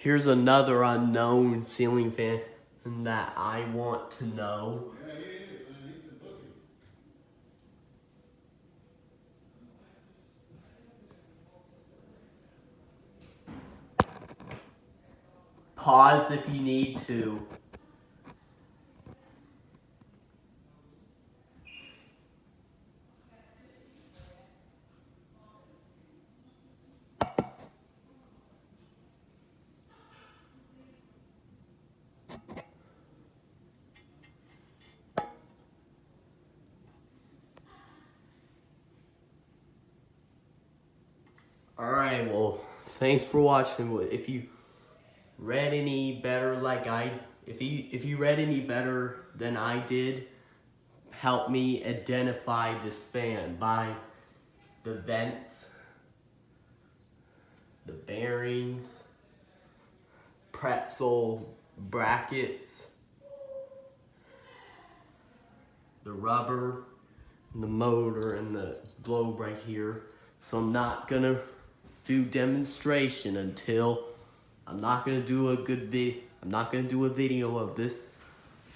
Here's another unknown ceiling fan that I want to know. Pause if you need to. Alright, well, thanks for watching. If you read any better if you read any better than I did, help me identify this fan by the vents, the bearings, pretzel brackets, the rubber, the motor, and the globe right here. So I'm not gonna do demonstration until I'm not gonna do a video of this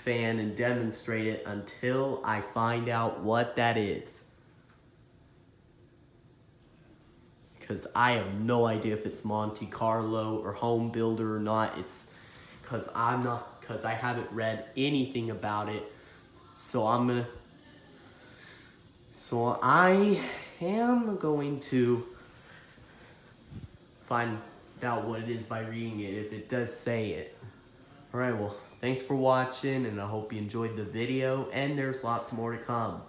fan and demonstrate it until I find out what that is. Because I have no idea if it's Monte Carlo or Home Builder or not. It's because I haven't read anything about it. So I am going to find out what it is by reading it, if it does say it. Alright, well, thanks for watching, and I hope you enjoyed the video, and there's lots more to come.